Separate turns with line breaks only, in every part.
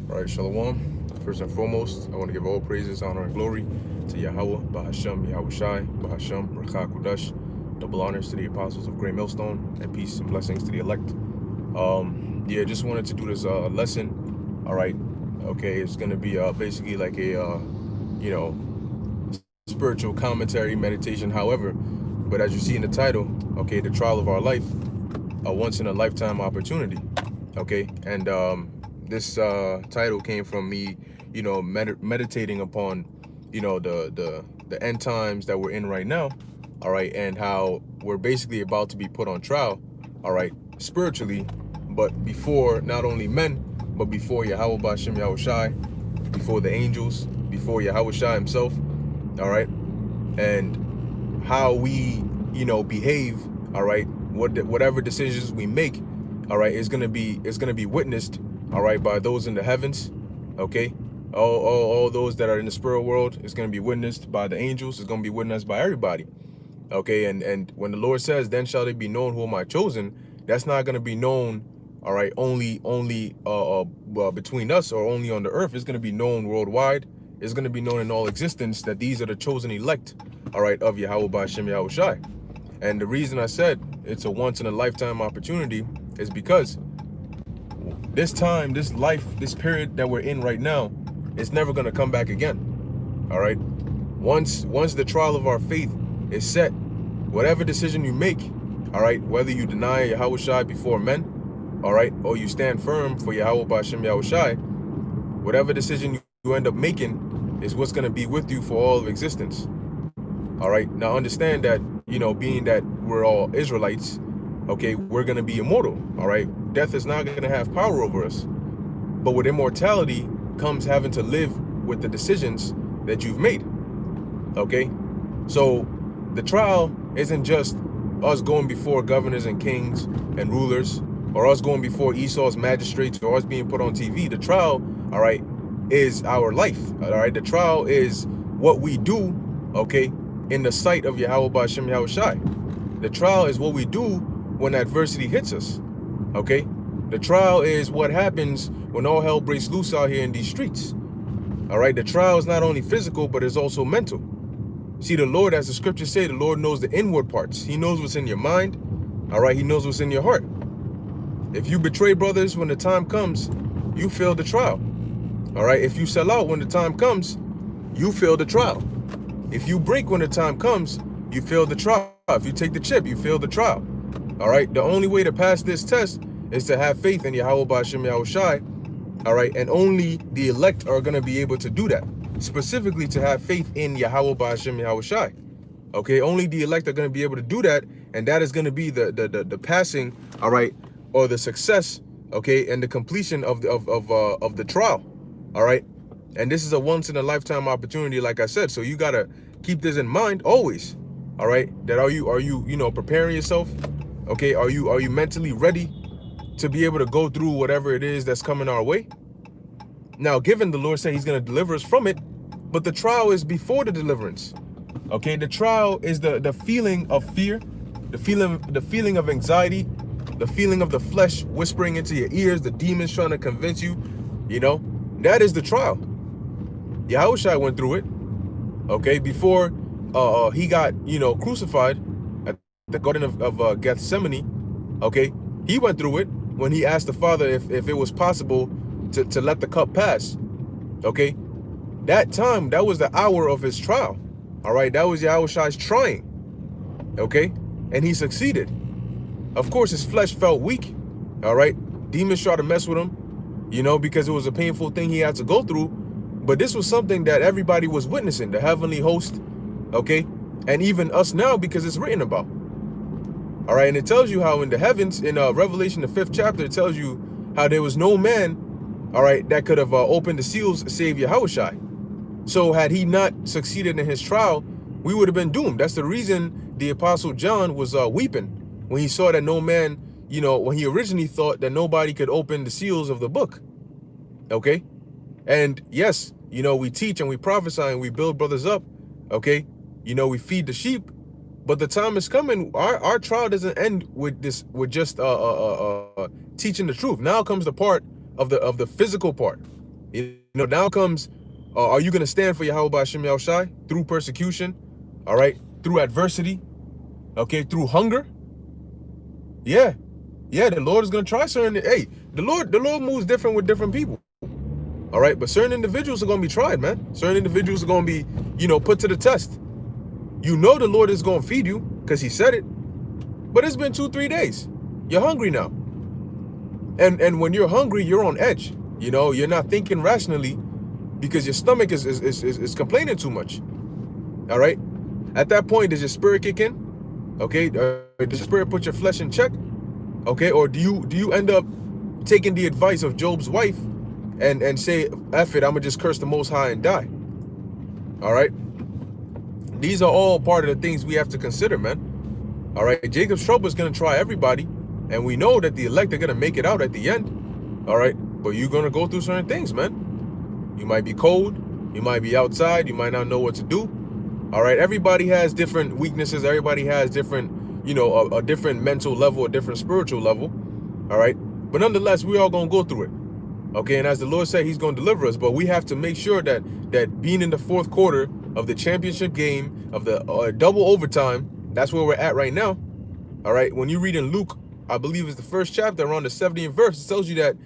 All right, Shalom. First and foremost, I want to give all praises, honor, and glory to Yahweh, Bahasham, Yahweh Shai, Bahasham, Rekha Kudash. Double honors to the apostles of Great Millstone, and peace and blessings to the elect. Yeah, just wanted to do this lesson. All right, okay, it's gonna be basically like a you know spiritual commentary meditation. However, but as you see in the title, okay, the trial of our life, a once in a lifetime opportunity. Okay, and this title came from me, meditating upon, the end times that we're in right now. All right, and how we're basically about to be put on trial. All right, spiritually, but before not only men, but before Yahweh Bashem Yahweh Shai, before the angels, before Yahweh Shai himself. All right, and how we, behave. All right, whatever decisions we make, all right, is gonna be witnessed, all right, by those in the heavens. Okay, all those that are in the spirit world is gonna be witnessed by the angels. It's gonna be witnessed by everybody. Okay, and when the Lord says, "Then shall they be known who am I chosen," that's not gonna be known, all right, only between us or only on the earth. It's gonna be known worldwide. It's gonna be known in all existence that these are the chosen elect, all right, of Yahweh Bashem Yahweh Shai. And the reason I said it's a once in a lifetime opportunity is because this time, this life, this period that we're in right now, it's never gonna come back again. All right. Once the trial of our faith is set, whatever decision you make, all right, whether you deny Yahweh Shai before men, all right, or you stand firm for Yahweh Bashem Yahweh Shai, whatever decision you end up making is what's gonna be with you for all of existence. All right. Now understand that, being that we're all Israelites, okay, we're gonna be immortal. All right. Death is not gonna have power over us. But with immortality comes having to live with the decisions that you've made. Okay. So the trial isn't just us going before governors and kings and rulers, or us going before Esau's magistrates, or us being put on TV. The trial, all right, is our life. All right. The trial is what we do, okay, in the sight of Yahweh Bashem Yahweh Shai. The trial is what we do when adversity hits us. Okay. The trial is what happens when all hell breaks loose out here in these streets. All right. The trial is not only physical, but it's also mental. See, the Lord, as the scriptures say, the Lord knows the inward parts. He knows what's in your mind. All right. He knows what's in your heart. If you betray brothers when the time comes, you fail the trial. All right. If you sell out when the time comes, you fail the trial. If you break when the time comes, you fail the trial. If you take the chip, you fail the trial. All right. The only way to pass this test is to have faith in Yahweh Bashem Yahweh Shai. All right. And only the elect are going to be able to do that. Specifically to have faith in Yahweh Bashem Yahweh Shai. Okay. Only the elect are going to be able to do that. And that is going to be the passing. All right. Or the success. Okay. And the completion of the trial. All right. And this is a once in a lifetime opportunity, like I said. So you got to keep this in mind always. All right. That are you preparing yourself? Okay. Are you mentally ready to be able to go through whatever it is that's coming our way? Now, given the Lord said he's going to deliver us from it, but the trial is before the deliverance. Okay. The trial is the feeling of fear, the feeling of anxiety, the feeling of the flesh whispering into your ears, the demons trying to convince you, that is the trial. Yahushua went through it, okay, before he got, crucified at the Garden of Gethsemane, okay. He went through it when he asked the Father if it was possible to let the cup pass, okay. That time, that was the hour of his trial, all right. That was Yahushua's trying, okay, and he succeeded. Of course, his flesh felt weak, all right. Demons tried to mess with him, because it was a painful thing he had to go through. But this was something that everybody was witnessing, the heavenly host, okay? And even us now, because it's written about. All right, and it tells you how in the heavens, in Revelation, the 5th chapter, it tells you how there was no man, all right, that could have opened the seals save Yahushua. So had he not succeeded in his trial, we would have been doomed. That's the reason the Apostle John was weeping when he saw that no man, when he originally thought that nobody could open the seals of the book, okay? And yes, we teach and we prophesy and we build brothers up, okay? We feed the sheep, but the time is coming. Our trial doesn't end with just teaching the truth. Now comes the part of the physical part, You know, now comes, are you going to stand for Yahweh Hashem Yahushai through persecution? All right, through adversity, okay, through hunger? Yeah, the Lord is going to try certain. Hey, the Lord moves different with different people. All right, but certain individuals are going to be tried, man. Certain individuals are going to be, you know, put to the test. You know the Lord is going to feed you because he said it. But it's been 2-3 days. You're hungry now. And when you're hungry, you're on edge. You know, you're not thinking rationally because your stomach is complaining too much. All right? At that point, does your spirit kick in? Okay? Does your spirit put your flesh in check? Okay? Or do you end up taking the advice of Job's wife and say, F it, I'm going to just curse the Most High and die? All right? These are all part of the things we have to consider, man. All right? Jacob's trouble is going to try everybody. And we know that the elect are going to make it out at the end. All right? But you're going to go through certain things, man. You might be cold. You might be outside. You might not know what to do. All right? Everybody has different weaknesses. Everybody has different, you know, a different mental level, a different spiritual level. All right? But nonetheless, we all going to go through it. Okay? And as the Lord said, he's going to deliver us. But we have to make sure that being in the fourth quarter of the championship game, of the double overtime, that's where we're at right now. All right? When you read in Luke, I believe it's the first chapter, around the 70th verse, it tells you that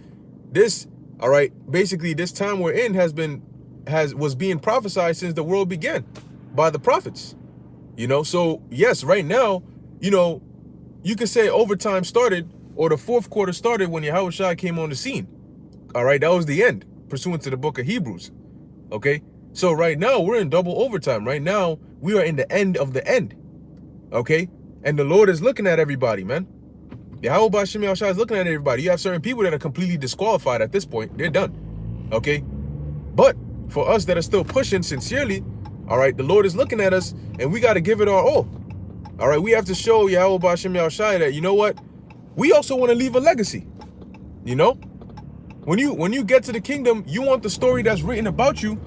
this, all right, basically this time we're in was being prophesied since the world began by the prophets. You know, so yes, right now, you know, you could say overtime started, or the fourth quarter started when Yahushua came on the scene. All right, that was the end, pursuant to the book of Hebrews. Okay, so right now we're in double overtime. Right now we are in the end of the end. Okay, and the Lord is looking at everybody, man. Yahweh Hashem Yahushua is looking at everybody. You have certain people that are completely disqualified at this point. They're done. Okay? But for us that are still pushing sincerely, all right, the Lord is looking at us and we got to give it our all. All right? We have to show Yahweh Hashem Yahushua that, you know what? We also want to leave a legacy. You know? When you get to the kingdom, you want the story that's written about you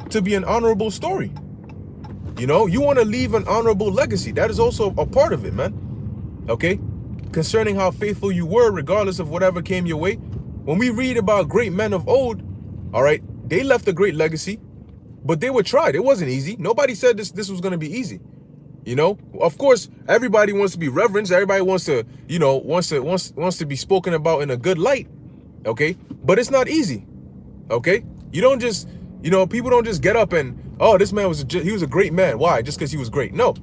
to be an honorable story. You know? You want to leave an honorable legacy. That is also a part of it, man. Okay? Concerning how faithful you were, regardless of whatever came your way. When we read about great men of old, all right, they left a great legacy, but they were tried. It wasn't easy. Nobody said this was going to be easy. You know, of course, everybody wants to be reverenced. Everybody wants to, you know, wants to be spoken about in a good light. Okay, but it's not easy. Okay, you don't just, you know, people don't just get up and, oh, this man he was a great man. Why? Just because he was great? No.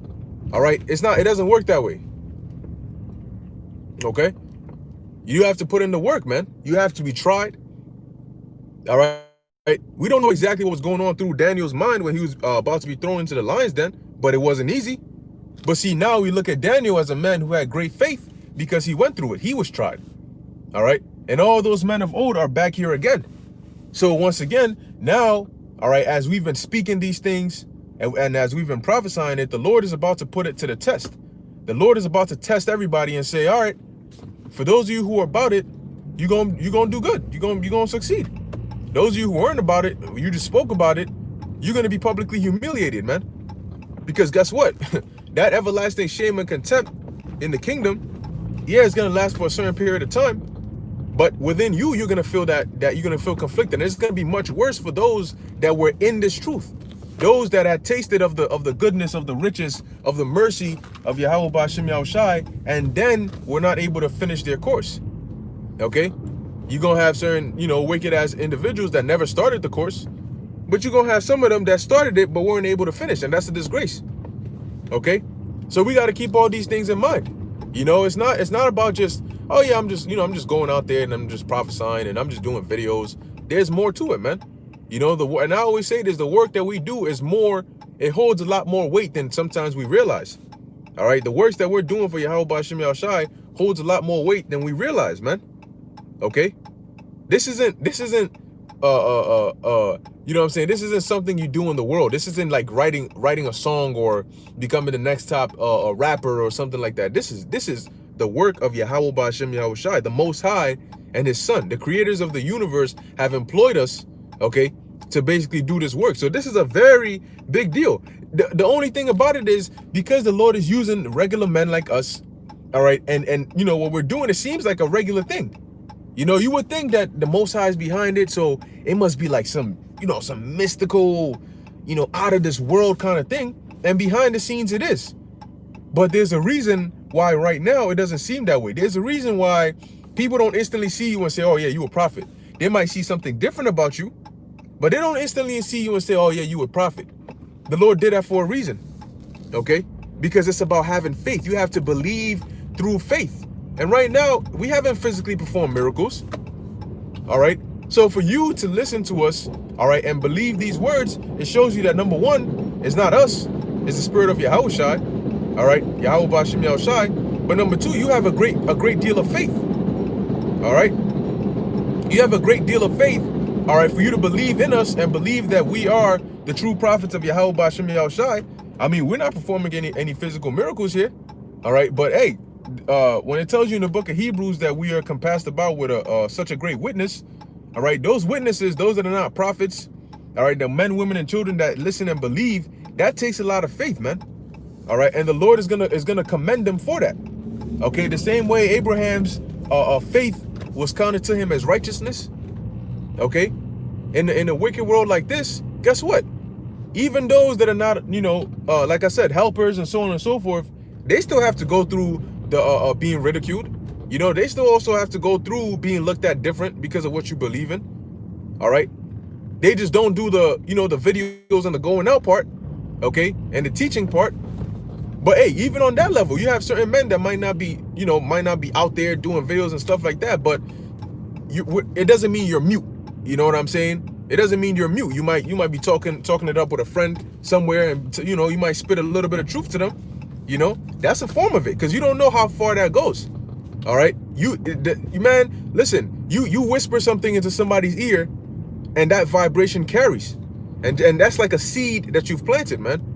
All right, it doesn't work that way. Okay, you have to put in the work, man. You have to be tried. All right, we don't know exactly what was going on through Daniel's mind when he was about to be thrown into the lion's den, but it wasn't easy. But see, now we look at Daniel as a man who had great faith because he went through it. He was tried. All right, and all those men of old are back here again. So once again, now, all right, as we've been speaking these things and as we've been prophesying it, the Lord is about to put it to the test. The Lord is about to test everybody and say, all right, for those of you who are about it, you're gonna do good. You're gonna succeed. Those of you who weren't about it, you just spoke about it, you're gonna be publicly humiliated, man. Because guess what? That everlasting shame and contempt in the kingdom, yeah, it's gonna last for a certain period of time. But within you, you're gonna feel that you're gonna feel conflicted. And it's gonna be much worse for those that were in this truth. Those that had tasted of the goodness, of the riches, of the mercy of Yahweh Hashem Yahushai, and then were not able to finish their course. Okay? You're going to have certain, you know, wicked ass individuals that never started the course, but you're going to have some of them that started it but weren't able to finish, and that's a disgrace. Okay? So we got to keep all these things in mind. You know, it's not about just, oh yeah, I'm just going out there and I'm just prophesying and I'm just doing videos. There's more to it, man. You know, and I always say this, the work that we do is more, it holds a lot more weight than sometimes we realize. All right, the works that we're doing for Yahweh Hashem Yahushai holds a lot more weight than we realize, man. Okay? This isn't you know what I'm saying? This isn't something you do in the world. This isn't like writing a song or becoming the next top rapper or something like that. This is the work of Yahweh Hashem Yahushai, the Most High and his Son. The creators of the universe have employed us, okay, to basically do this work. So this is a very big deal. The only thing about it is because the Lord is using regular men like us, all right, and you know what we're doing, it seems like a regular thing. You know, you would think that the Most High is behind it, so it must be like some, you know, some mystical, you know, out of this world kind of thing. And behind the scenes it is. But there's a reason why right now it doesn't seem that way. There's a reason why people don't instantly see you and say, oh yeah, you a prophet. They might see something different about you, but they don't instantly see you and say, oh yeah, you a prophet. The Lord did that for a reason, okay? Because it's about having faith. You have to believe through faith. And right now, we haven't physically performed miracles, all right? So for you to listen to us, all right, and believe these words, it shows you that number one, it's not us, it's the spirit of Yahushua, all right? Yahweh Bashim Yahushai. But number two, you have a great deal of faith, all right? You have a great deal of faith, all right, for you to believe in us and believe that we are the true prophets of Yahweh Bashim Yahushai. I mean, we're not performing any physical miracles here, all right? But hey, when it tells you in the book of Hebrews that we are compassed about with such a great witness, all right, those witnesses, those that are not prophets, all right, the men, women, and children that listen and believe, that takes a lot of faith, man. All right, and the Lord is gonna commend them for that. Okay, the same way Abraham's faith was counted to him as righteousness. Okay, in a wicked world like this, guess what? Even those that are not, you know, like I said, helpers and so on and so forth, they still have to go through the being ridiculed. You know, they still also have to go through being looked at different because of what you believe in. All right, they just don't do the, you know, the videos and the going out part, okay, and the teaching part. But hey, even on that level, you have certain men that might not be, you know, might not be out there doing videos and stuff like that. But it doesn't mean you're mute. You know what I'm saying? It doesn't mean you're mute. You might be talking it up with a friend somewhere, and you know, you might spit a little bit of truth to them. You know, that's a form of it, because you don't know how far that goes. All right, you man, listen. You whisper something into somebody's ear, and that vibration carries, and that's like a seed that you've planted, man.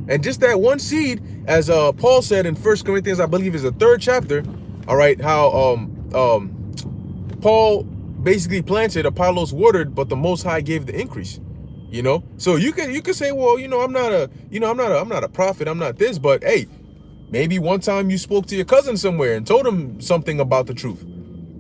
And just that one seed, as Paul said in 1 Corinthians, I believe is the 3rd chapter. All right, how Paul basically planted, Apollos watered, but the Most High gave the increase. You know, so you can say, well, you know, I'm not a prophet, I'm not this, but hey, maybe one time you spoke to your cousin somewhere and told him something about the truth,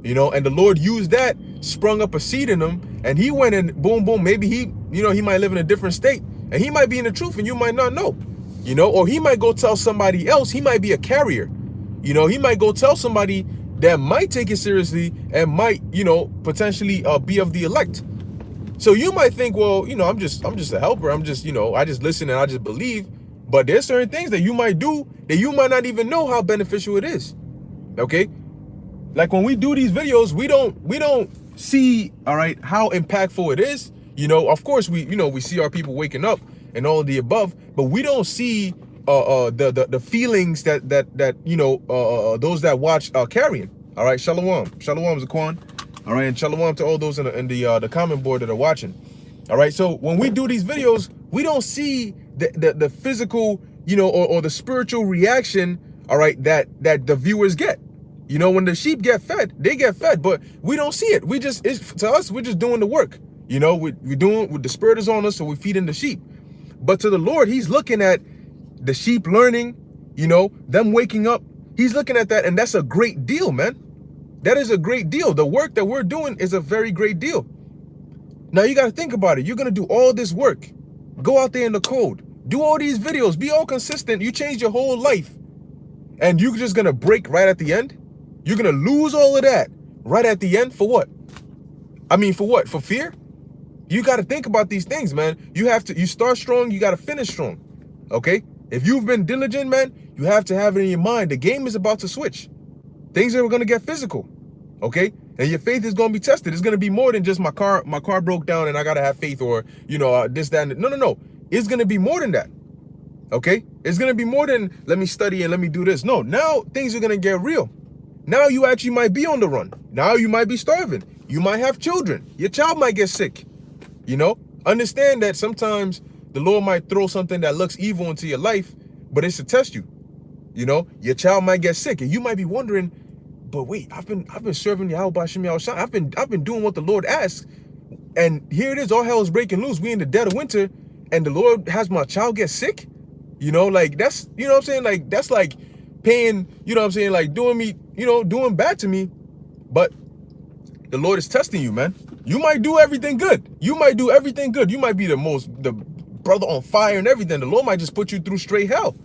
you know, and the Lord used that, sprung up a seed in him, and he went and boom, boom. Maybe he, you know, he might live in a different state, and he might be in the truth, and you might not know, you know, or he might go tell somebody else. He might be a carrier, you know. He might go tell somebody that might take it seriously and might, you know, potentially be of the elect. So you might think, well, you know, I'm just a helper. I'm just, you know, I just listen and I just believe. But there's certain things that you might do that you might not even know how beneficial it is. Okay? Like when we do these videos, we don't see, all right, how impactful it is. You know, of course we see our people waking up and all of the above, but we don't see the feelings that you know, those that watch carrying. All right, shalom Zaquan. All right, and shalom to all those in the comment board that are watching. All right, so when we do these videos, we don't see the physical, you know, or the spiritual reaction, all right, that the viewers get. You know, when the sheep get fed, they get fed, but we don't see it. To us, we're just doing the work. You know, we're doing what the Spirit is on us, so we're feeding the sheep. But to the Lord, he's looking at the sheep learning, you know, them waking up. He's looking at that, and that's a great deal, man. That is a great deal. The work that we're doing is a very great deal. Now, you got to think about it. You're going to do all this work. Go out there in the cold. Do all these videos. Be all consistent. You change your whole life. And you're just going to break right at the end? You're going to lose all of that right at the end? For what? I mean, for what? For fear? You got to think about these things, man. You start strong, you got to finish strong. Okay? If you've been diligent, man, you have to have it in your mind. The game is about to switch. Things are going to get physical. Okay? And your faith is going to be tested. It's going to be more than just my car broke down and I got to have faith, or, you know, this, that, and no. It's going to be more than that. Okay? It's going to be more than let me study and let me do this. No, now things are going to get real. Now you actually might be on the run. Now you might be starving. You might have children. Your child might get sick. You know, understand that sometimes the Lord might throw something that looks evil into your life, but it's to test you. You know, your child might get sick, and you might be wondering, but wait, I've been serving Yahweh Bashim Yahushua. I've been doing what the Lord asks, and here it is, all hell is breaking loose. We in the dead of winter, and the Lord has my child get sick. You know, like that's, you know what I'm saying, like that's like paying, you know what I'm saying, like doing me, you know, doing bad to me. But the Lord is testing you, man. You might do everything good. You might do everything good. You might be the brother on fire and everything. The Lord might just put you through straight hell.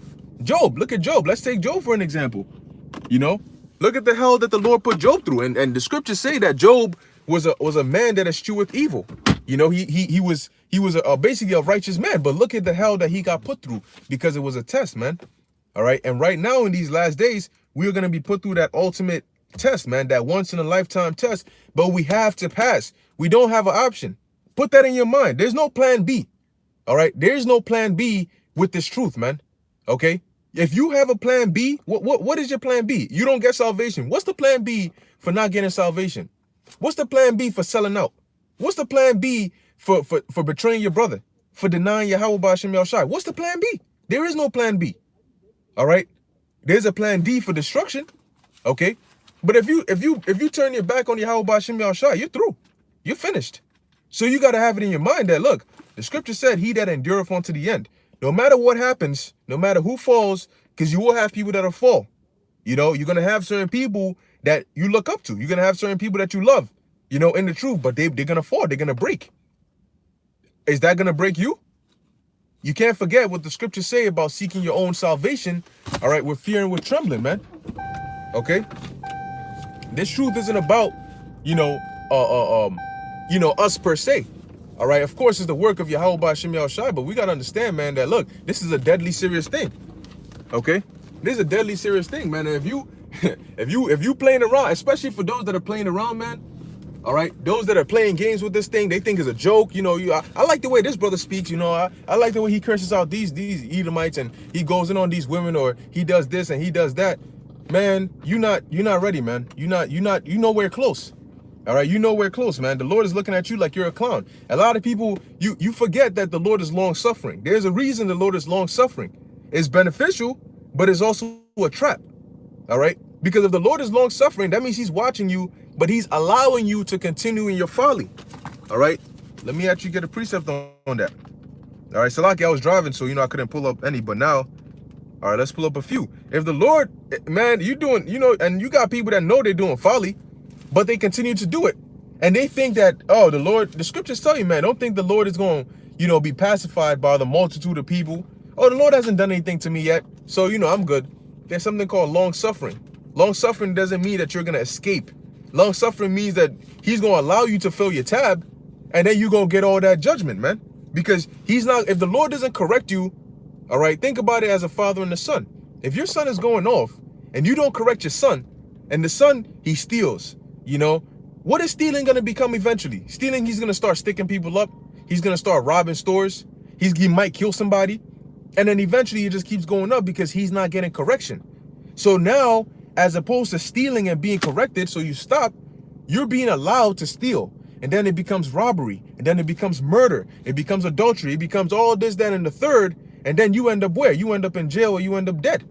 Job, look at Job. Let's take Job for an example. You know, look at the hell that the Lord put Job through. And the scriptures say that Job was a man that escheweth evil. You know, he was basically a righteous man. But look at the hell that he got put through because it was a test, man. All right. And right now in these last days, we're going to be put through that ultimate test, man, that once in a lifetime test. But we have to pass. We don't have an option. Put that in your mind. There's no plan B. All right. There's no plan B with this truth, man. Okay. If you have a plan B, what is your plan B? You don't get salvation. What's the plan B for not getting salvation? What's the plan B for selling out? What's the plan B for betraying your brother? For denying Yahweh Ba'ashem Yahushai? What's the plan B? There is no plan B. All right. There's a plan D for destruction. Okay. But if you turn your back on Yahweh Ba'ashem Yahushai, you're through. You're finished. So you got to have it in your mind that, look, the scripture said, he that endureth unto the end. No matter what happens, no matter who falls, because you will have people that'll fall. You know, you're going to have certain people that you look up to. You're going to have certain people that you love, you know, in the truth, but they're going to fall. They're going to break. Is that going to break you? You can't forget what the scriptures say about seeking your own salvation, all right, with fear and with trembling, man. Okay? This truth isn't about, us per se. All right, of course, it's the work of Yahweh Ba'ashem Yahushai, but we got to understand, man, that, look, this is a deadly serious thing. Okay? This is a deadly serious thing, man. And if you playing around, especially for those that are playing around, man, all right, those that are playing games with this thing, they think it's a joke. You know, I like the way this brother speaks, you know, I like the way he curses out these Edomites and he goes in on these women, or he does this and he does that. Man, you're not ready, man. You're nowhere close. All right, you nowhere close, man. The Lord is looking at you like you're a clown. A lot of people, you forget that the Lord is long-suffering. There's a reason the Lord is long-suffering. It's beneficial, but it's also a trap. All right? Because if the Lord is long-suffering, that means he's watching you, but he's allowing you to continue in your folly. All right? Let me actually get a precept on that. All right, Salaki, I was driving, so, I couldn't pull up any, but now, all right, let's pull up a few. If the Lord, man, you doing, and you got people that know they're doing folly, but they continue to do it. And they think that, oh, the scriptures tell you, man, don't think the Lord is going to, be pacified by the multitude of people. Oh, the Lord hasn't done anything to me yet, so, I'm good. There's something called long-suffering. Long-suffering doesn't mean that you're going to escape. Long-suffering means that he's going to allow you to fill your tab, and then you're going to get all that judgment, man. Because if the Lord doesn't correct you, all right, think about it as a father and a son. If your son is going off, and you don't correct your son, and the son, he steals, what is stealing going to become eventually? Stealing, he's going to start sticking people up. He's going to start robbing stores. He might kill somebody. And then eventually it just keeps going up because he's not getting correction. So now, as opposed to stealing and being corrected, so you stop, you're being allowed to steal. And then it becomes robbery. And then it becomes murder. It becomes adultery. It becomes all this, that, and the third. And then you end up where? You end up in jail, or you end up dead.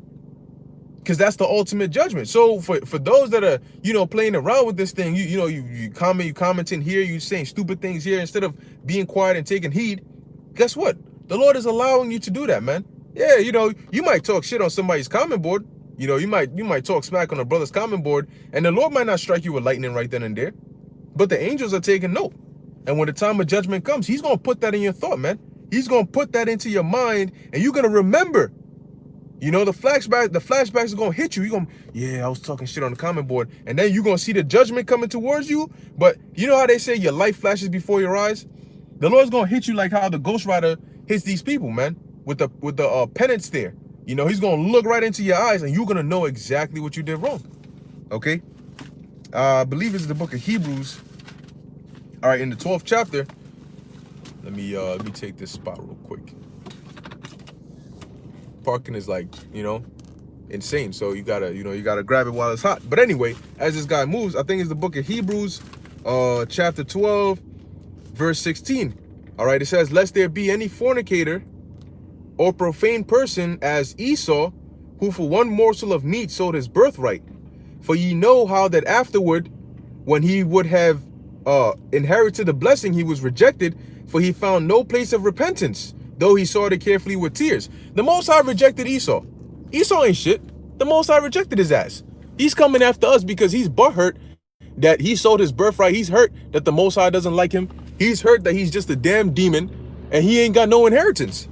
Because that's the ultimate judgment. So for those that are, playing around with this thing, you commenting here, you saying stupid things here, instead of being quiet and taking heed, guess what? The Lord is allowing you to do that, man. Yeah, you might talk shit on somebody's comment board. You might talk smack on a brother's comment board, and the Lord might not strike you with lightning right then and there. But the angels are taking note. And when the time of judgment comes, he's going to put that in your thought, man. He's going to put that into your mind, and you're going to remember. The flashbacks are going to hit you. You're going, yeah, I was talking shit on the comment board. And then you're going to see the judgment coming towards you. But you know how they say your life flashes before your eyes? The Lord's going to hit you like how the Ghost Rider hits these people, man, with the penance there. He's going to look right into your eyes, and you're going to know exactly what you did wrong. Okay? I believe it's the book of Hebrews. All right, in the 12th chapter. Let me take this spot real quick. Parking is like, insane. So you gotta grab it while it's hot. But anyway, as this guy moves, I think it's the book of Hebrews, chapter 12, verse 16. All right, it says, lest there be any fornicator or profane person as Esau, who for one morsel of meat sold his birthright. For ye know how that afterward, when he would have inherited the blessing, he was rejected, for he found no place of repentance, though he sought it carefully with tears. The Most High rejected Esau. Esau ain't shit. The Most High rejected his ass. He's coming after us because he's butthurt that he sold his birthright. He's hurt that the Most High doesn't like him. He's hurt that he's just a damn demon and he ain't got no inheritance.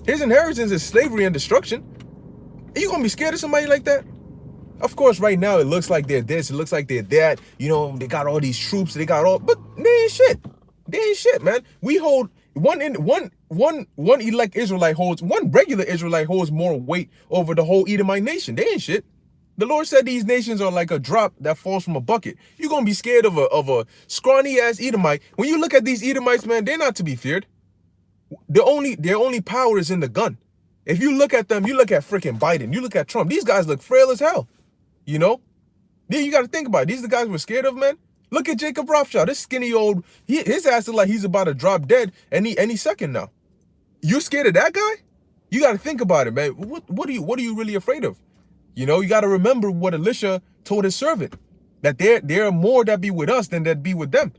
His inheritance is slavery and destruction. Are you gonna be scared of somebody like that? Of course, right now it looks like they're this, it looks like they're that. You know, they got all these troops, they got all, but they ain't shit. They ain't shit, man. We hold one elect Israelite holds, one regular Israelite holds more weight over the whole Edomite nation. They ain't shit. The Lord said these nations are like a drop that falls from a bucket. You're gonna be scared of a scrawny ass Edomite. When you look at these Edomites, man, they're not to be feared. Their only power is in the gun. If you look at them, you look at freaking Biden, you look at Trump, these guys look frail as hell. You know? Then you got to think about it. These are the guys we're scared of, man. Look at Jacob Rothschild, this skinny old, his ass is like he's about to drop dead any second now. You scared of that guy? You got to think about it, man. What are you really afraid of? You know, you got to remember what Elisha told his servant, that there are more that be with us than that be with them.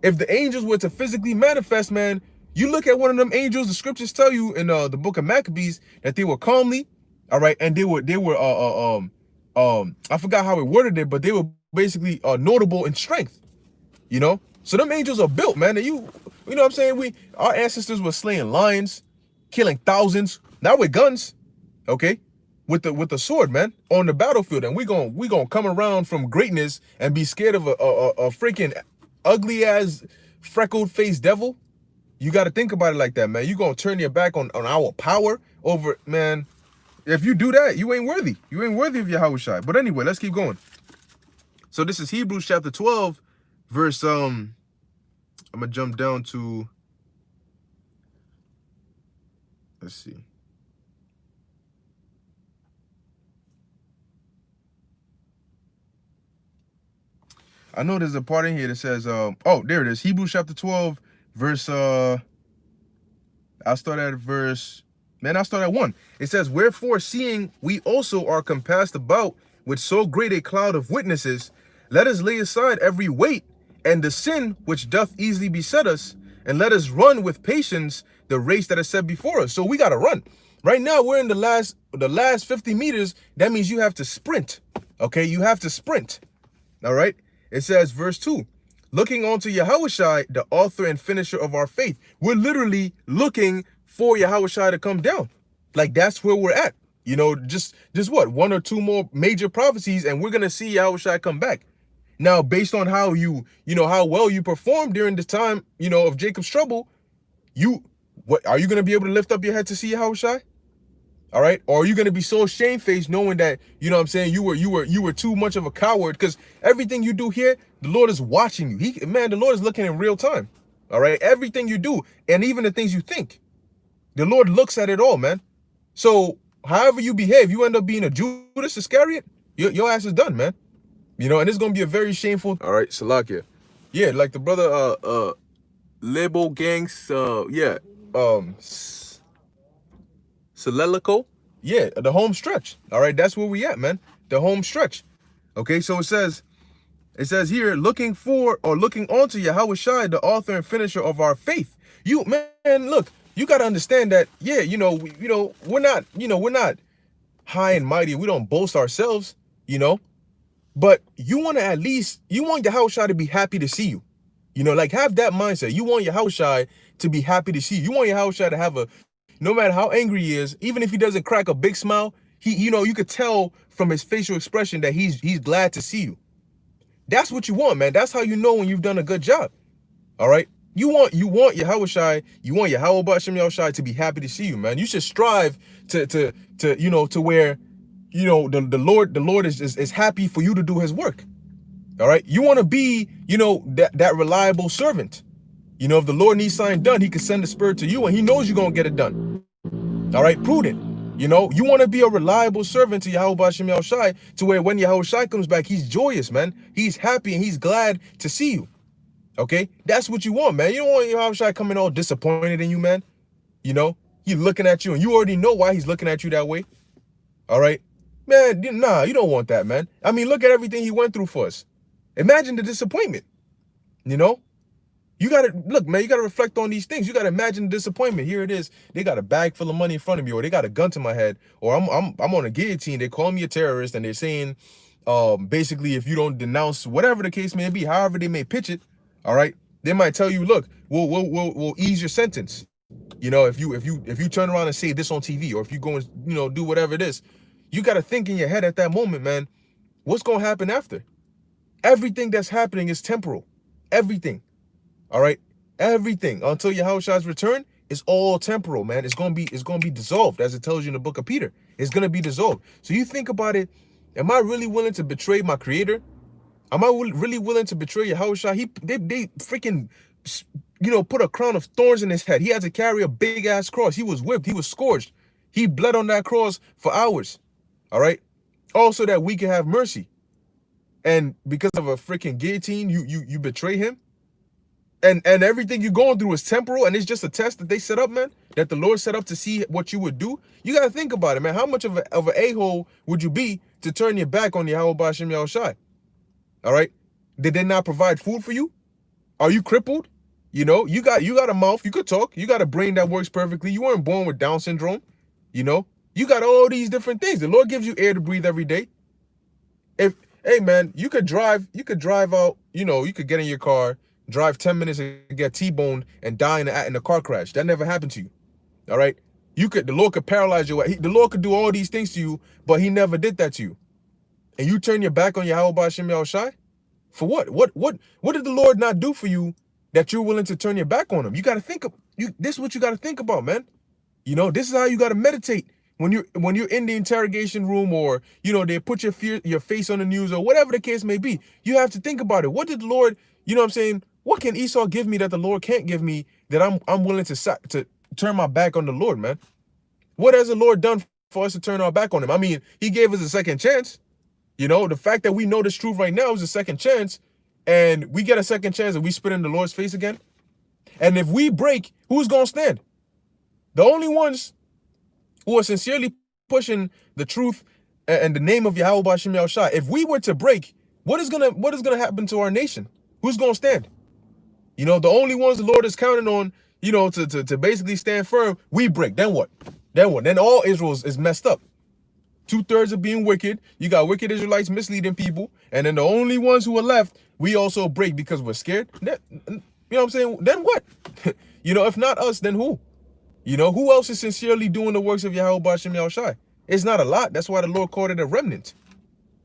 If the angels were to physically manifest, man, you look at one of them angels, the scriptures tell you in the book of Maccabees that they were calmly, all right, and they were I forgot how it worded it, but they were basically notable in strength, you know? So them angels are built, man. And you know what I'm saying? Our ancestors were slaying lions, killing thousands, now with guns, okay? With the sword, man, on the battlefield. And we gonna come around from greatness and be scared of a freaking ugly ass freckled faced devil. You got to think about it like that, man. You gonna turn your back on our power over, man. If you do that, you ain't worthy. You ain't worthy of Yahushua. But anyway, let's keep going. So this is Hebrews chapter 12, verse, I'm going to jump down to, let's see. I know there's a part in here that says, oh, there it is. Hebrews chapter 12, verse, I'll start at 1. It says, wherefore, seeing we also are compassed about with so great a cloud of witnesses, let us lay aside every weight and the sin which doth easily beset us, and let us run with patience the race that is set before us. So we got to run. Right now, we're in the last 50 meters. That means you have to sprint. Okay, you have to sprint. All right. It says, verse 2, looking unto Yahushua, the author and finisher of our faith. We're literally looking for Yahushua to come down. Like, that's where we're at. You know, just what, 1 or 2 more major prophecies, and we're gonna see Yahushua come back. Now, based on how how well you performed during the time, of Jacob's trouble, what are you gonna be able to lift up your head to see Yahushua? All right, or are you gonna be so shamefaced knowing that you were too much of a coward? Because everything you do here, the Lord is watching you. The Lord is looking in real time. All right, everything you do, and even the things you think, the Lord looks at it all, man. So however you behave, you end up being a Judas Iscariot, your ass is done, man. And it's gonna be a very shameful. All right, Salakia. Yeah, like the brother Lebo Gangs, Selelico, yeah, the home stretch. All right, that's where we at, man. The home stretch. Okay, so it says here, looking onto Yahushua, the author and finisher of our faith. Look, you got to understand that, yeah, we're not high and mighty. We don't boast ourselves, but you want Yahushua to be happy to see you. Like, have that mindset. You want Yahushua to be happy to see you. You want Yahushua to have no matter how angry he is, even if he doesn't crack a big smile, you could tell from his facial expression that he's glad to see you. That's what you want, man. That's how you know when you've done a good job. All right. You want Yahushua, you want Yahweh B'Shem Yahushua to be happy to see you, man. You should strive to where, the Lord is happy for you to do his work. All right. You want to be, that reliable servant. If the Lord needs something done, he can send the Spirit to you and he knows you're going to get it done. All right. Prudent. You want to be a reliable servant to Yahweh B'Shem Yahushua, to where when Yahushua comes back, he's joyous, man. He's happy and he's glad to see you. Okay, that's what you want, man. You don't want Yahushua coming all disappointed in you, man. He's looking at you and you already know why he's looking at you that way. All right, man. Nah, you don't want that, man. I mean, look at everything he went through for us. Imagine the disappointment. You gotta look, man. You gotta reflect on these things. You gotta imagine the disappointment. Here it is. They got a bag full of money in front of me, or they got a gun to my head, or I'm on a guillotine. They call me a terrorist, and they're saying, Basically, if you don't denounce whatever the case may be, however they may pitch it, all right, they might tell you, look, we'll ease your sentence. You know, if you turn around and say this on TV, or if you go and do whatever it is, you got to think in your head at that moment, man, what's gonna happen after? Everything that's happening is temporal. Everything. All right, everything until Yahushua's return is all temporal, man. It's gonna be dissolved, as it tells you in the book of Peter. It's gonna be dissolved. So you think about it. Am I really willing to betray my Creator? Am I really willing to betray Yahushua? They freaking, put a crown of thorns in his head. He had to carry a big ass cross. He was whipped. He was scourged. He bled on that cross for hours. All right. Also, that we can have mercy. And because of a freaking guillotine, you betray him. And everything you're going through is temporal, and it's just a test that they set up, man, that the Lord set up to see what you would do. You got to think about it, man. How much of an a-hole would you be to turn your back on Yahweh Ba'ashem Yahushai? All right? Did they not provide food for you? Are you crippled? You got a mouth, you could talk, you got a brain that works perfectly. You weren't born with Down syndrome. You got all these different things. The Lord gives you air to breathe every day. Hey man, you could drive out, you could get in your car, drive 10 minutes and get T-boned and die in a car crash. That never happened to you. All right? The Lord could paralyze you. The Lord could do all these things to you, but he never did that to you. And you turn your back on Yahweh Ba'ashem Yahushai? For what? What did the Lord not do for you that you're willing to turn your back on him? You got to think of this is what you got to think about, man. This is how you got to meditate when you're in the interrogation room, or they put your face on the news, or whatever the case may be. You have to think about it. What did the Lord, what can Esau give me that the Lord can't give me, that I'm willing to turn my back on the Lord, man? What has the Lord done for us to turn our back on him? I mean, he gave us a second chance. The fact that we know this truth right now is a second chance, and we get a second chance and we spit in the Lord's face again. And if we break, who's going to stand? The only ones who are sincerely pushing the truth and the name of Yahweh Ba'ashem Yahushai. If we were to break, what is gonna happen to our nation? Who's gonna stand? The only ones the Lord is counting on, to basically stand firm. We break, then what? Then all Israel is messed up. 2/3 of being wicked. You got wicked Israelites misleading people, and then the only ones who are left, we also break because we're scared. You know what I'm saying? Then what? If not us, then who? Who else is sincerely doing the works of Yahweh Ba'ashem Yahushai? It's not a lot. That's why the Lord called it a remnant.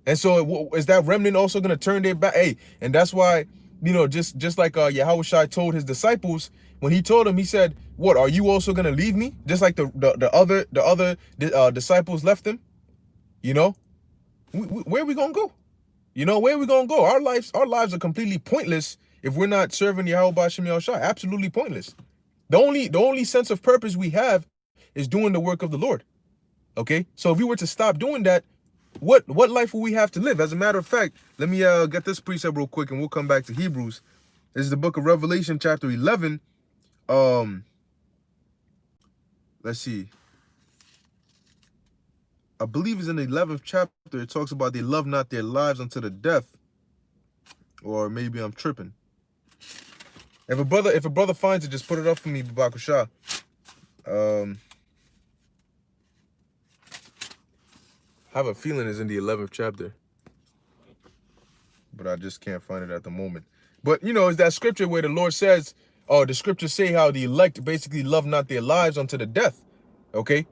And so is that remnant also going to turn their back? Hey, and that's why, just like Yahushai told his disciples, when he told them, he said, what, are you also going to leave me? Just like the other disciples left him. Where are we going to go? Where are we going to go? Our lives are completely pointless if we're not serving Yahweh Ba'ashem Yahushai. Absolutely pointless. The only sense of purpose we have is doing the work of the Lord. Okay? So if we were to stop doing that, what life will we have to live? As a matter of fact, let me get this precept real quick and we'll come back to Hebrews. This is the book of Revelation, chapter 11. Let's see. I believe it's in the 11th chapter. It talks about they love not their lives unto the death. Or maybe I'm tripping. If a brother finds it, just put it up for me, Babakusha. I have a feeling it's in the 11th chapter, but I just can't find it at the moment. But it's that scripture where the Lord says, the scriptures say how the elect basically love not their lives unto the death. Okay,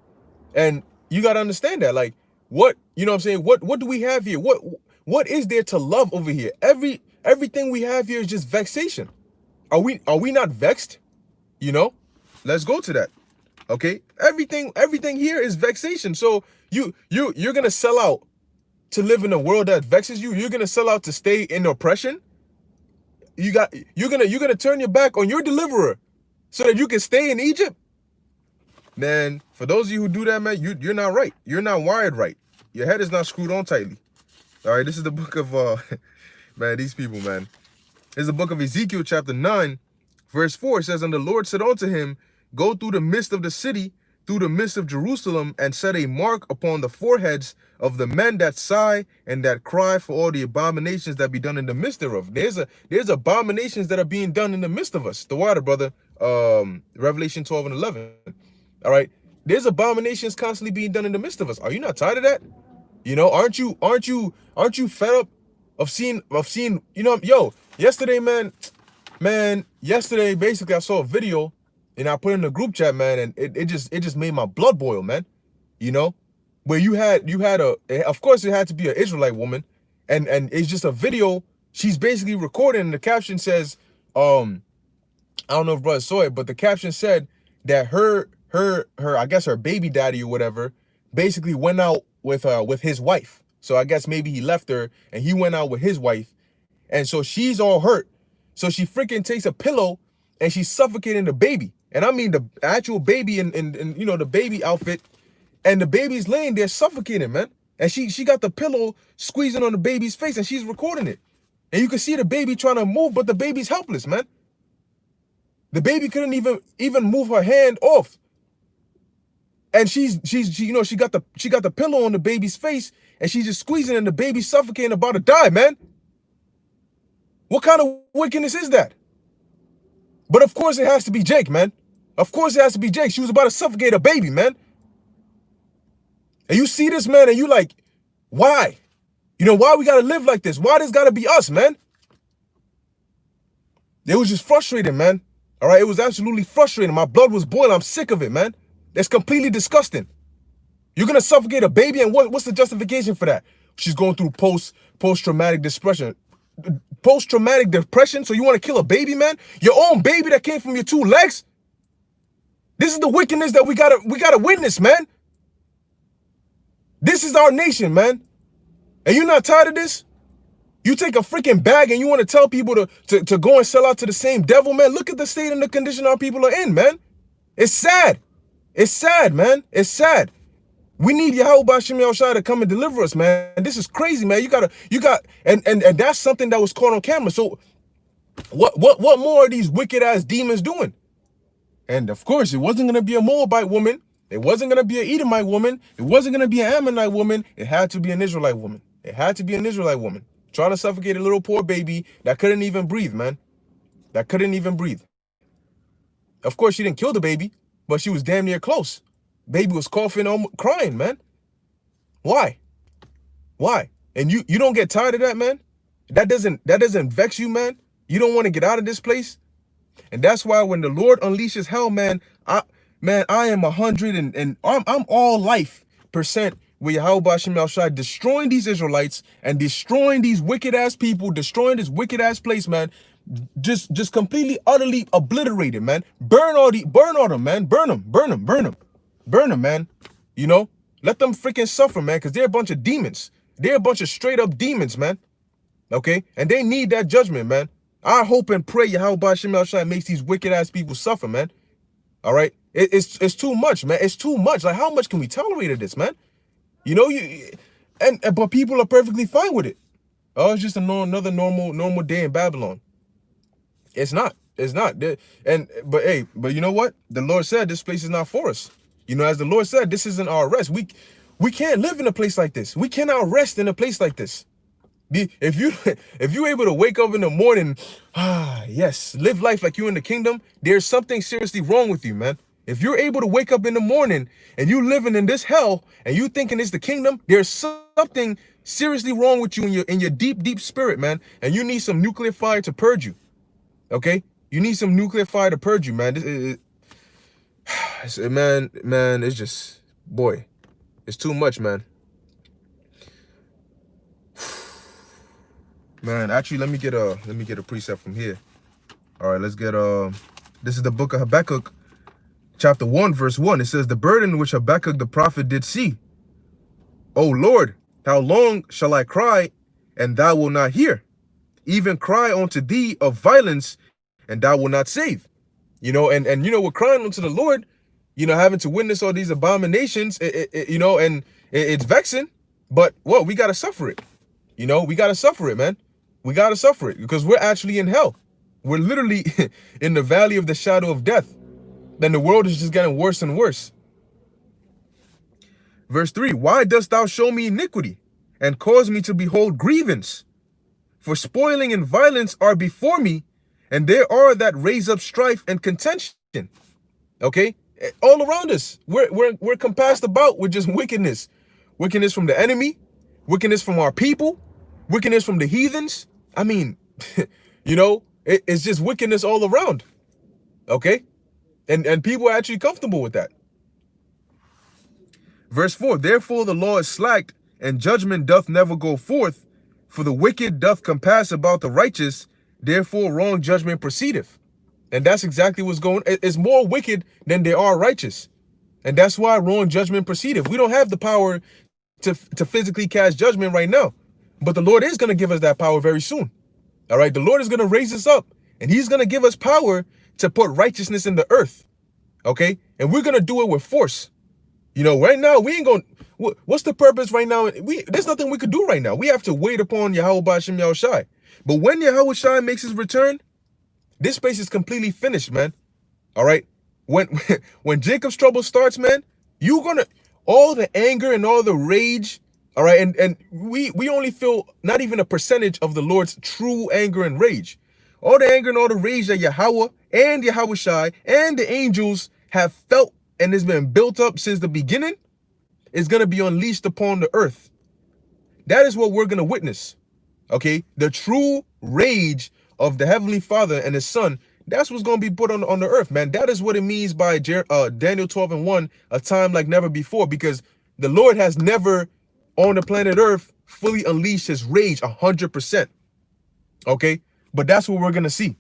and you got to understand that, like, what I'm saying. What do we have here? What is there to love over here? Everything we have here is just vexation. Are we not vexed? Let's go to that. Okay, everything here is vexation. So you're gonna sell out to live in a world that vexes you. You're gonna sell out to stay in oppression. You're gonna turn your back on your deliverer so that you can stay in Egypt. Man, for those of you who do that, man, you're not right. You're not wired right. Your head is not screwed on tightly. All right, this is the book of man, these people, man. This is the book of Ezekiel, chapter 9, verse 4. It says, and the Lord said unto him, go through the midst of the city, through the midst of Jerusalem, and set a mark upon the foreheads of the men that sigh and that cry for all the abominations that be done in the midst thereof. There's abominations that are being done in the midst of us. The water, brother. Revelation 12 and 11. All right. There's abominations constantly being done in the midst of us. Are you not tired of that? You know, aren't you fed up of seeing, you know, yo, yesterday, yesterday, basically I saw a video and I put it in the group chat, man, and it just made my blood boil, man. You know, where you had of course it had to be an Israelite woman, and it's just a video. She's basically recording, and the caption says, I don't know if brother saw it, but the caption said that her I guess her baby daddy or whatever basically went out with his wife. So I guess maybe he left her and he went out with his wife, and so she's all hurt. So she freaking takes a pillow and she's suffocating the baby. And I mean the actual baby in you know, the baby outfit, and the baby's laying there suffocating, man. And she got the pillow squeezing on the baby's face and she's recording it. And you can see the baby trying to move, but the baby's helpless, man. The baby couldn't even move her hand off. And she you know, she got the pillow on the baby's face and she's just squeezing, and the baby's suffocating, about to die, man. What kind of wickedness is that? But of course it has to be Jake, man. Of course it has to be Jake. She was about to suffocate a baby, man. And you see this, man, and you like, why? You know, why we gotta live like this? Why this gotta be us, man? It was just frustrating, man. All right, it was absolutely frustrating. My blood was boiling. I'm sick of it, man. That's completely disgusting. You're gonna suffocate a baby, and what's the justification for that? She's going through post-traumatic depression. Post-traumatic depression? So you want to kill a baby, man? Your own baby that came from your two legs? This is the wickedness that we gotta witness, man. This is our nation, man. And you're not tired of this? You take a freaking bag and you want to tell people to go and sell out to the same devil, man. Look at the state and the condition our people are in, man. It's sad. It's sad, man. It's sad. We need Yahweh Bashim Yahushua to come and deliver us, man. This is crazy, man. And that's something that was caught on camera. So what more are these wicked ass demons doing? And of course, it wasn't going to be a Moabite woman. It wasn't going to be an Edomite woman. It wasn't going to be an Ammonite woman. It had to be an Israelite woman. It had to be an Israelite woman trying to suffocate a little poor baby that couldn't even breathe, man. That couldn't even breathe. Of course, she didn't kill the baby, but she was damn near close. Baby was coughing, crying, man. Why? Why? And you don't get tired of that, man? That doesn't vex you, man? You don't want to get out of this place? And that's why when the Lord unleashes hell, man, I am 100 and I'm all life % with Yahweh Bashim Yahushua destroying these Israelites and destroying these wicked ass people, destroying this wicked ass place, man. Just completely, utterly obliterated, man. Burn all them, man. Burn them, man. You know, let them freaking suffer, man, because they're a bunch of demons. They're a bunch of straight up demons, man. Okay, and they need that judgment, man. I hope and pray Yahweh Bashim Yahushua makes these wicked ass people suffer, man. All right, it's too much, man. It's too much. Like, how much can we tolerate of this, man? You know, but people are perfectly fine with it. Oh, it's just another normal day in Babylon. It's not. It's not. But you know what? The Lord said this place is not for us. You know, as the Lord said, this isn't our rest. We can't live in a place like this. We cannot rest in a place like this. If you're able to wake up in the morning, yes, live life like you're in the kingdom, there's something seriously wrong with you, man. If you're able to wake up in the morning and you living in this hell and you thinking it's the kingdom, there's something seriously wrong with you in your deep spirit, man. And you need some nuclear fire to purge you. Okay? You need some nuclear fire to purge you, man. Man, it's just, boy, it's too much, man. Man, actually, let me get a precept from here. All right, let's get this is the book of Habakkuk, chapter 1, verse 1. It says, the burden which Habakkuk the prophet did see. O Lord, how long shall I cry, and thou wilt not hear? Even cry unto thee of violence, and thou wilt not save. You know, and you know, we're crying unto the Lord, you know, having to witness all these abominations, you know, and it's vexing, but what, we got to suffer it. You know, we got to suffer it, man. We got to suffer it because we're actually in hell. We're literally in the valley of the shadow of death. Then the world is just getting worse and worse. Verse 3, why dost thou show me iniquity and cause me to behold grievance? For spoiling and violence are before me, and there are that raise up strife and contention. Okay? All around us, we're compassed about with just wickedness. Wickedness from the enemy, wickedness from our people, wickedness from the heathens. I mean, you know, it's just wickedness all around. Okay? And people are actually comfortable with that. Verse 4, therefore the law is slacked, and judgment doth never go forth, for the wicked doth compass about the righteous, therefore wrong judgment proceedeth. And that's exactly what's going on. It's more wicked than they are righteous. And that's why wrong judgment proceedeth. We don't have the power to physically cast judgment right now. But the Lord is going to give us that power very soon. All right, the Lord is going to raise us up, and he's going to give us power to put righteousness in the earth. Okay, and we're going to do it with force. You know, right now, we ain't going to, what's the purpose right now? There's nothing we could do right now. We have to wait upon Yahweh Ba'ashem Yahushai. But when Yahweh Shai makes his return, this space is completely finished, man. All right, when Jacob's trouble starts, man, you're going to, all the anger and all the rage, all right, and we only feel not even a percentage of the Lord's true anger and rage. All the anger and all the rage that Yahweh and Yahweh Shai and the angels have felt and has been built up since the beginning is going to be unleashed upon the earth. That is what we're going to witness, okay? The true rage of the Heavenly Father and His Son, that's what's going to be put on the earth, man. That is what it means by Daniel 12:1, a time like never before, because the Lord has never on the planet Earth fully unleashed his rage 100%, okay? But that's what we're going to see.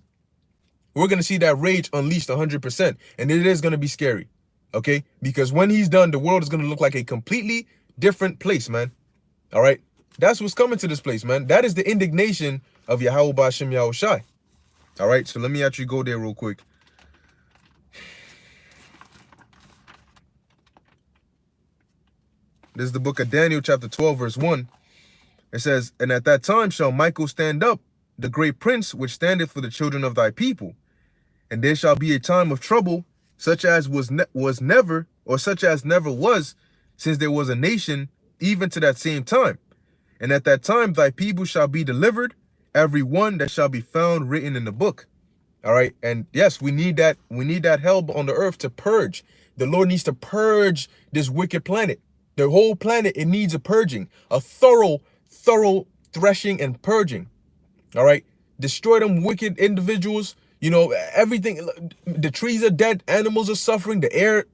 We're going to see that rage unleashed 100%, and it is going to be scary, okay? Because when he's done, the world is going to look like a completely different place, man. All right? That's what's coming to this place, man. That is the indignation of Yahweh Ba'ashem Yahushai. All right, so let me actually go there real quick. This is the book of Daniel, chapter 12, verse 1. It says, and at that time shall Michael stand up, the great prince, which standeth for the children of thy people. And there shall be a time of trouble, such as was never, or such as never was, since there was a nation, even to that same time. And at that time thy people shall be delivered, every one that shall be found written in the book. All right. And yes, we need that hell on the earth to purge. The Lord needs to purge this wicked planet. The whole planet, it needs a purging, a thorough threshing and purging. All right. Destroy them wicked individuals. You know, everything. The trees are dead. Animals are suffering. The air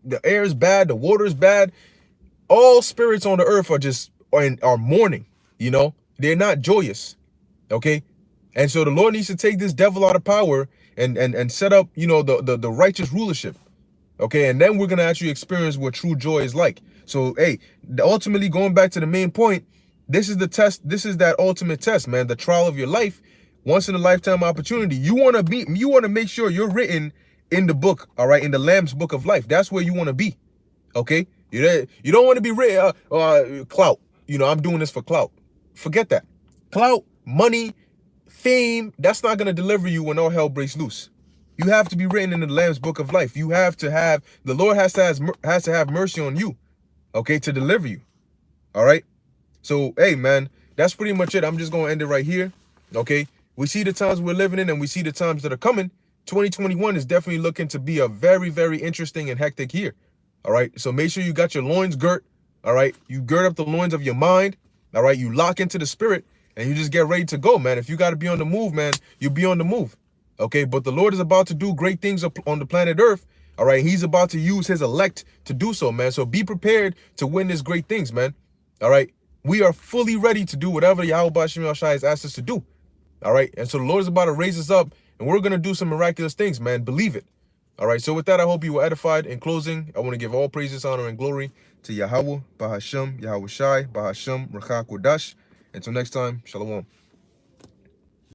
is bad. The water is bad. All spirits on the earth are mourning. You know, they're not joyous. Okay. And so the Lord needs to take this devil out of power and set up, you know, the righteous rulership. Okay. And then we're going to actually experience what true joy is like. So, hey, ultimately going back to the main point, this is the test. This is that ultimate test, man. The trial of your life, once in a lifetime opportunity. You want to make sure you're written in the book. All right. In the Lamb's book of life. That's where you want to be. Okay. You don't want to be written clout. You know, I'm doing this for clout. Forget that. Clout, money, fame, that's not going to deliver you when all hell breaks loose. You have to be written in the Lamb's book of life. You have to have, the Lord has to have mercy on you, okay, to deliver you. All right. So, hey, man, that's pretty much it. I'm just going to end it right here. Okay. We see the times we're living in and we see the times that are coming. 2021 is definitely looking to be a very, very interesting and hectic year. All right. So make sure you got your loins girt. All right. You gird up the loins of your mind. All right. You lock into the spirit and you just get ready to go, man. If you got to be on the move, man, you be on the move. Okay. But the Lord is about to do great things on the planet Earth. All right. He's about to use his elect to do so, man. So be prepared to witness great things, man. All right. We are fully ready to do whatever Yahweh Ba'ashem Yahushai has asked us to do. All right. And so the Lord is about to raise us up and we're going to do some miraculous things, man. Believe it. All right. So with that, I hope you were edified. In closing, I want to give all praises, honor, and glory to Yahweh, Bahashem, Yahweh Shai, Bahashem, Rakha Kodash. Until next time, Shalom.